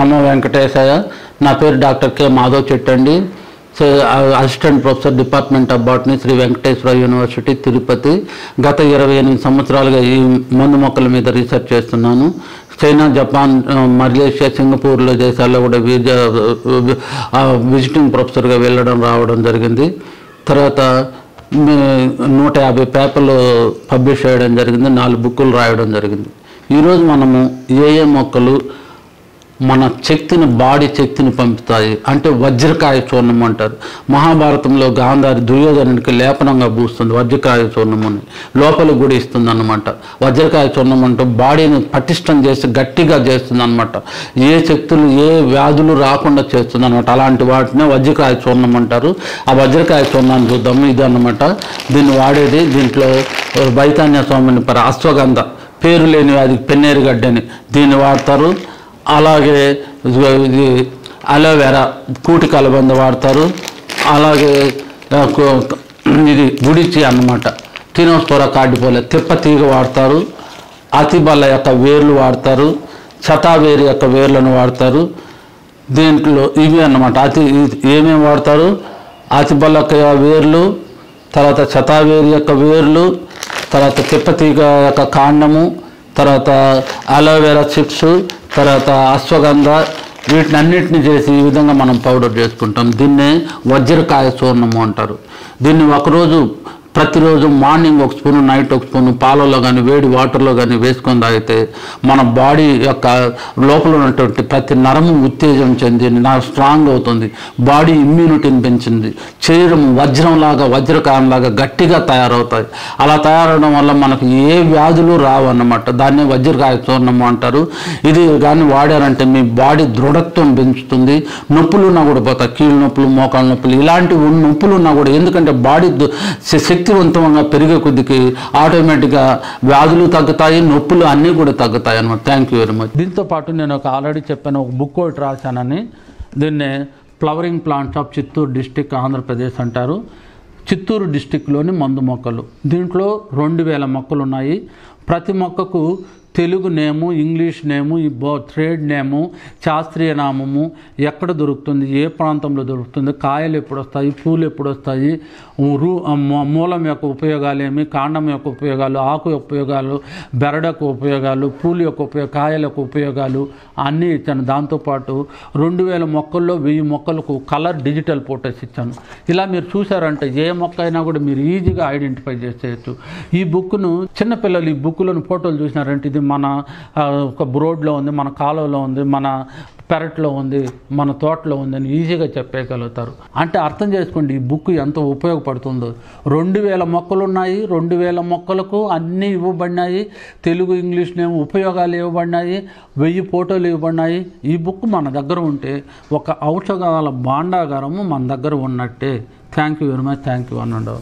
నమో వెంకటేశాయ. నా పేరు డాక్టర్ కె మాధవ్ చెట్టండి. Assistant professor department of botany, Sri Venkateswara university, Tirupati. గత 28 సంవత్సరాలుగా ఈ మందు మొక్కల మీద రీసెర్చ్ చేస్తున్నాను. చైనా, జపాన్, మలేషియా, సింగపూర్లో దేశాల్లో కూడా విజిటింగ్ ప్రొఫెసర్గా రావడం జరిగింది. తర్వాత 150 పేపర్లు పబ్లిష్ చేయడం జరిగింది, 4 బుక్కులు రాయడం జరిగింది. ఈరోజు మనము ఏ మొక్కలు మన శక్తిని, బాడీ శక్తిని పంపుతాయి అంటే వజ్రకాయ చూర్ణం అంటారు. మహాభారతంలో గాంధారి దుర్యోధనుడికి లేపనంగా పూస్తుంది వజ్రకాయ చూర్ణం అని, లోపల కూడా ఇస్తుంది అన్నమాట. వజ్రకాయ చూర్ణం అంటే బాడీని పటిష్టం చేసి గట్టిగా చేస్తుంది అనమాట. ఏ శక్తులు, ఏ వ్యాధులు రాకుండా చేస్తుంది అనమాట. అలాంటి వాటినే వజ్రకాయ చూర్ణం అంటారు. ఆ వజ్రకాయ చూర్ణాన్ని చూద్దాము. ఇది అన్నమాట దీన్ని వాడేది. దీంట్లో వైతాన్య స్వామిని అశ్వగంధ, పేరు లేని అది పెన్నేరుగడ్డని దీన్ని వాడతారు. అలాగే ఇది అలోవెరా, కూటి కలబంద వాడతారు. అలాగే ఇది గుడిచి అన్నమాట, టినోస్పోరా కార్డిపోలే తిప్పతీగ వాడతారు. అతిబల్ల యొక్క వేర్లు వాడతారు. శతావేరి యొక్క వేర్లను వాడతారు. దీంట్లో ఇవి అన్నమాట. ఏమేమి వాడతారు? అతిబల్ల యొక్క వేర్లు, తర్వాత శతావేరి యొక్క వేర్లు, తర్వాత తిప్పతీగ యొక్క కాండము, తర్వాత అలోవెరా చిప్స్, తర్వాత అశ్వగంధ, వీటిని అన్నిటిని చేసి ఈ విధంగా మనం పౌడర్ చేసుకుంటాం. దీన్నే వజ్రకాయ చూర్ణము అంటారు. దీన్ని ప్రతిరోజు మార్నింగ్ ఒక స్పూను, నైట్ ఒక స్పూను పాలలో కానీ వేడి వాటర్లో కానీ వేసుకొని తాగితే మన బాడీ యొక్క లోపల ఉన్నటువంటి ప్రతి నరము ఉత్తేజం చెంది స్ట్రాంగ్ అవుతుంది. బాడీ ఇమ్యూనిటీని పెంచింది. శరీరం వజ్రకాయంలాగా గట్టిగా తయారవుతాయి. అలా తయారవడం వల్ల మనకు ఏ వ్యాధులు రావు అన్నమాట. దాన్ని వజ్రకాయ చూర్ణము అంటారు. ఇది కానీ వాడారంటే మీ బాడీ దృఢత్వం పెంచుతుంది. నొప్పులున్నా కూడా పోతాయి. కీళ్ళ నొప్పులు, మోకాళ్ళ నొప్పులు, ఇలాంటి నొప్పులున్నా కూడా, ఎందుకంటే బాడీ శక్తివంతంగా పెరిగే కొద్దికి ఆటోమేటిక్గా వ్యాధులు తగ్గుతాయి, నొప్పులు అన్నీ కూడా తగ్గుతాయి అన్నమాట. Thank you very much. దీంతో పాటు నేను ఆల్రెడీ చెప్పాను, ఒక బుక్ ఒకటి రాశానని. దీన్నే flowering plants of Chittoor district, Andhra Pradesh అంటారు. చిత్తూరు డిస్టిక్లోని మందు మొక్కలు. దీంట్లో 2000 మొక్కలు ఉన్నాయి. ప్రతి మొక్కకు తెలుగు నేము, ఇంగ్లీష్ నేము, ట్రేడ్ నేము, శాస్త్రీయ నామము, ఎక్కడ దొరుకుతుంది, ఏ ప్రాంతంలో దొరుకుతుంది, కాయలు ఎప్పుడు వస్తాయి, పూలు ఎప్పుడు వస్తాయి, మూలం యొక్క ఉపయోగాలు ఏమి, కాండం యొక్క ఉపయోగాలు, ఆకు యొక్క ఉపయోగాలు, బెరడకు ఉపయోగాలు, పూలు యొక్క కాయల యొక్క ఉపయోగాలు అన్నీ ఇచ్చాను. దాంతోపాటు 2000 మొక్కల్లో 1000 మొక్కలకు కలర్ డిజిటల్ ఫోటోస్ ఇచ్చాను. ఇలా మీరు చూసారంటే ఏ మొక్క అయినా కూడా మీరు ఈజీగా ఐడెంటిఫై చేసేయచ్చు. ఈ బుక్ను చిన్నపిల్లలు ఈ బుక్లను ఫోటోలు చూసినారంటే ఇది మన ఒక రోడ్లో ఉంది, మన కాలువలో ఉంది, మన పెరట్లో ఉంది, మన తోటలో ఉంది అని ఈజీగా చెప్పగలుగుతారు. అంటే అర్థం చేసుకోండి ఈ బుక్ ఎంత ఉపయోగపడుతుందో. 2000 మొక్కలు ఉన్నాయి. 2000 మొక్కలకు అన్నీ ఇవ్వబడినాయి. తెలుగు, ఇంగ్లీష్ నేమ్ ఉపయోగాలు ఇవ్వబడినాయి. 1000 ఫోటోలు ఇవ్వబడినాయి. ఈ బుక్ మన దగ్గర ఉంటే ఒక ఔషధాల భాండాగారము మన దగ్గర ఉన్నట్టే. Thank you very much. Thank you అన్నాడు.